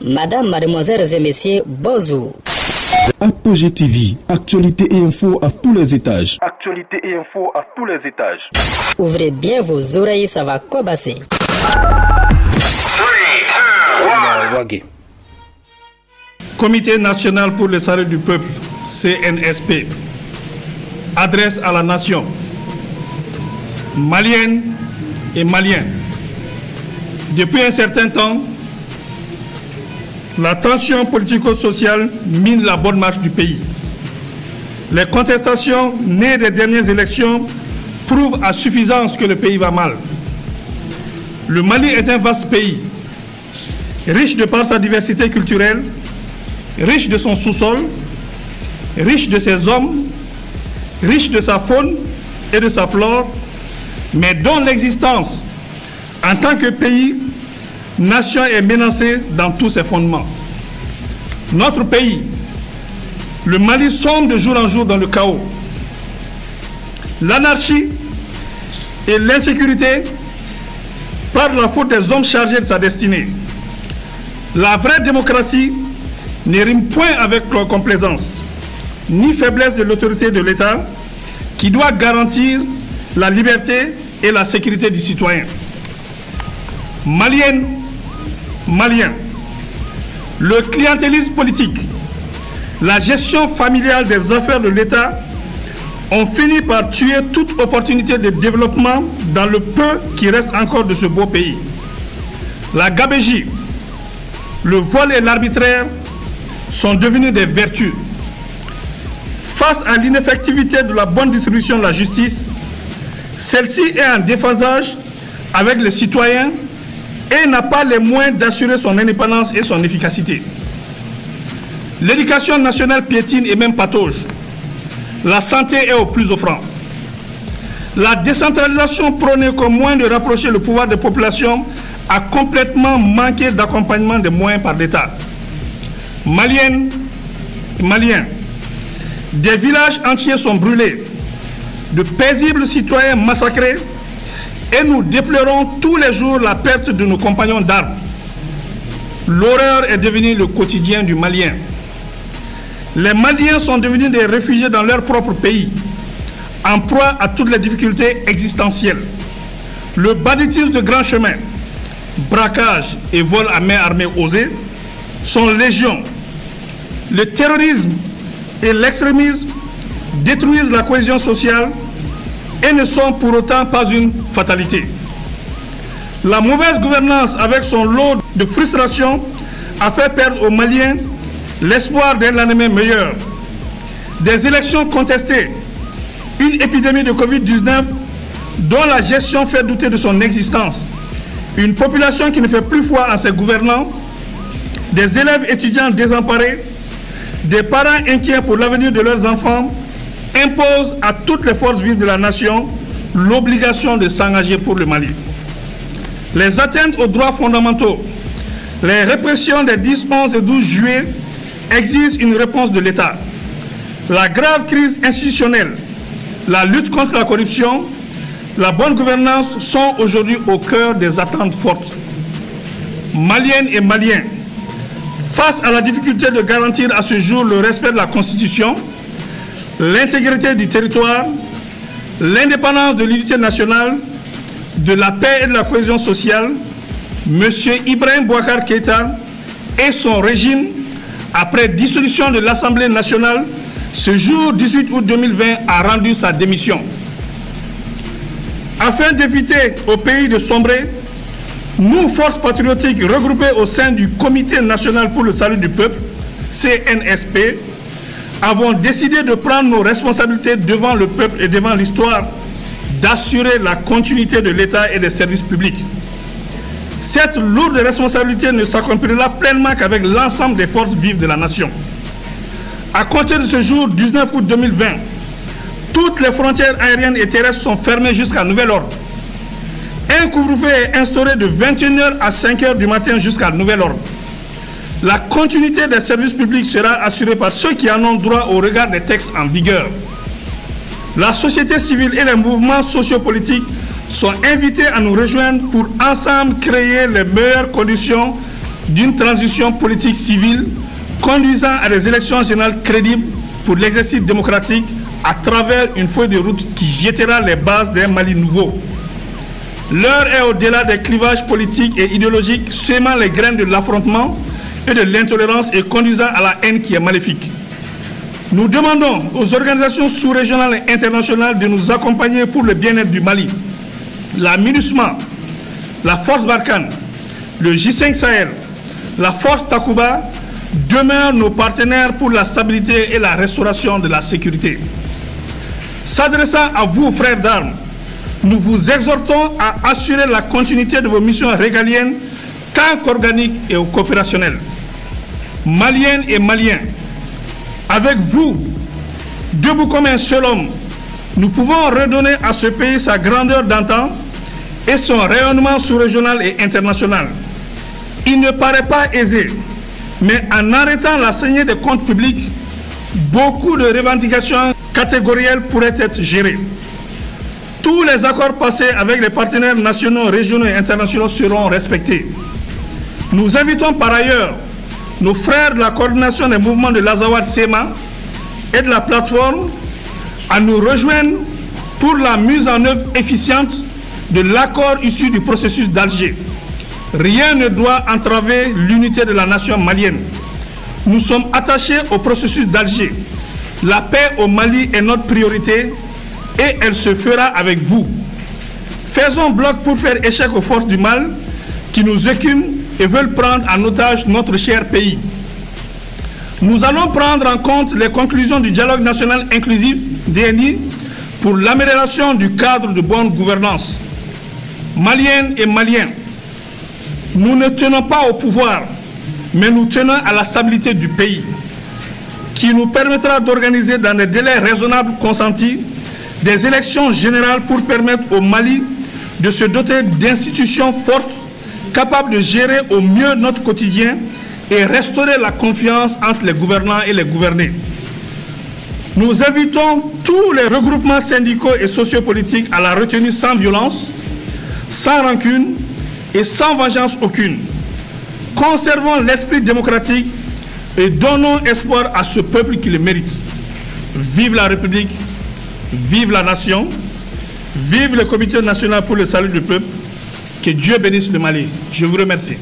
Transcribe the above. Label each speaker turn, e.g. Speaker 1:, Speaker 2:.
Speaker 1: Madame, mademoiselles et messieurs, bonjour.
Speaker 2: Apogée TV, actualité et info à tous les étages.
Speaker 3: Actualité et info à tous les étages.
Speaker 1: Ouvrez bien vos oreilles, ça va commencer.
Speaker 3: 3, 2, 1.
Speaker 4: Comité national pour le salut du peuple, CNSP, adresse à la nation, malienne et maliens. Depuis un certain temps, la tension politico-sociale mine la bonne marche du pays. Les contestations nées des dernières élections prouvent à suffisance que le pays va mal. Le Mali est un vaste pays, riche de par sa diversité culturelle, riche de son sous-sol, riche de ses hommes, riche de sa faune et de sa flore, mais dont l'existence en tant que pays, nation est menacée dans tous ses fondements. Notre pays, le Mali, sombre de jour en jour dans le chaos. L'anarchie et l'insécurité par la faute des hommes chargés de sa destinée. La vraie démocratie ne rime point avec complaisance, ni faiblesse de l'autorité de l'État qui doit garantir la liberté et la sécurité du citoyen. Maliennes, Maliens, le clientélisme politique, la gestion familiale des affaires de l'État ont fini par tuer toute opportunité de développement dans le peu qui reste encore de ce beau pays. La gabégie, le vol et l'arbitraire sont devenus des vertus. Face à l'ineffectivité de la bonne distribution de la justice, celle-ci est en déphasage avec les citoyens et n'a pas les moyens d'assurer son indépendance et son efficacité. L'éducation nationale piétine et même patauge. La santé est au plus offrant. La décentralisation prônée comme moyen de rapprocher le pouvoir des populations a complètement manqué d'accompagnement des moyens par l'État. Maliennes et Maliens, des villages entiers sont brûlés, de paisibles citoyens massacrés, et nous déplorons tous les jours la perte de nos compagnons d'armes. L'horreur est devenue le quotidien du Malien. Les Maliens sont devenus des réfugiés dans leur propre pays, en proie à toutes les difficultés existentielles. Le banditisme de grand chemin, braquage et vol à main armée osés sont légion. Le terrorisme et l'extrémisme détruisent la cohésion sociale et ne sont pour autant pas une fatalité. La mauvaise gouvernance avec son lot de frustration a fait perdre aux Maliens l'espoir d'un lendemain meilleur. Des élections contestées, une épidémie de Covid-19 dont la gestion fait douter de son existence, une population qui ne fait plus foi en ses gouvernants, des élèves étudiants désemparés, des parents inquiets pour l'avenir de leurs enfants imposent à toutes les forces vives de la nation l'obligation de s'engager pour le Mali. Les atteintes aux droits fondamentaux, les répressions des 10, 11 et 12 juillet exigent une réponse de l'État. La grave crise institutionnelle, la lutte contre la corruption, la bonne gouvernance sont aujourd'hui au cœur des attentes fortes. Maliennes et Maliens, face à la difficulté de garantir à ce jour le respect de la Constitution, l'intégrité du territoire, l'indépendance de l'unité nationale, de la paix et de la cohésion sociale, M. Ibrahim Boubacar Keïta et son régime, après dissolution de l'Assemblée nationale, ce jour 18 août 2020, a rendu sa démission. Afin d'éviter au pays de sombrer, nous, forces patriotiques regroupées au sein du Comité national pour le salut du peuple, CNSP, avons décidé de prendre nos responsabilités devant le peuple et devant l'histoire, d'assurer la continuité de l'État et des services publics. Cette lourde responsabilité ne s'accomplira pleinement qu'avec l'ensemble des forces vives de la nation. À compter de ce jour 19 août 2020, toutes les frontières aériennes et terrestres sont fermées jusqu'à nouvel ordre. Un couvre-feu est instauré de 21h à 5h du matin jusqu'à nouvel ordre. La continuité des services publics sera assurée par ceux qui en ont droit au regard des textes en vigueur. La société civile et les mouvements sociopolitiques sont invités à nous rejoindre pour ensemble créer les meilleures conditions d'une transition politique civile conduisant à des élections générales crédibles pour l'exercice démocratique à travers une feuille de route qui jettera les bases d'un Mali nouveau. L'heure est au-delà des clivages politiques et idéologiques sémant les graines de l'affrontement et de l'intolérance et conduisant à la haine qui est maléfique. Nous demandons aux organisations sous-régionales et internationales de nous accompagner pour le bien-être du Mali. La MINUSMA, la Force Barkhane, le J5 Sahel, la Force Takuba demeurent nos partenaires pour la stabilité et la restauration de la sécurité. S'adressant à vous, frères d'armes, nous vous exhortons à assurer la continuité de vos missions régaliennes tant qu'organiques et coopérationnelles. Maliennes et Maliens, avec vous, debout comme un seul homme, nous pouvons redonner à ce pays sa grandeur d'antan et son rayonnement sous-régional et international. Il ne paraît pas aisé, mais en arrêtant la saignée des comptes publics, beaucoup de revendications catégorielles pourraient être gérées. Tous les accords passés avec les partenaires nationaux, régionaux et internationaux seront respectés. Nous invitons par ailleurs nos frères de la coordination des mouvements de l'Azawad-Sema et de la plateforme à nous rejoindre pour la mise en œuvre efficiente de l'accord issu du processus d'Alger. Rien ne doit entraver l'unité de la nation malienne. Nous sommes attachés au processus d'Alger. La paix au Mali est notre priorité et elle se fera avec vous. Faisons bloc pour faire échec aux forces du mal qui nous écument et veulent prendre en otage notre cher pays. Nous allons prendre en compte les conclusions du dialogue national inclusif DNI pour l'amélioration du cadre de bonne gouvernance. Maliennes et Maliens, nous ne tenons pas au pouvoir, mais nous tenons à la stabilité du pays, qui nous permettra d'organiser dans des délais raisonnables consentis des élections générales pour permettre au Mali de se doter d'institutions fortes, capables de gérer au mieux notre quotidien et restaurer la confiance entre les gouvernants et les gouvernés. Nous invitons tous les regroupements syndicaux et sociopolitiques à la retenue sans violence, sans rancune et sans vengeance aucune. Conservons l'esprit démocratique et donnons espoir à ce peuple qui le mérite. Vive la République, vive la nation, vive le Comité national pour le salut du peuple. Que Dieu bénisse le Mali. Je vous remercie.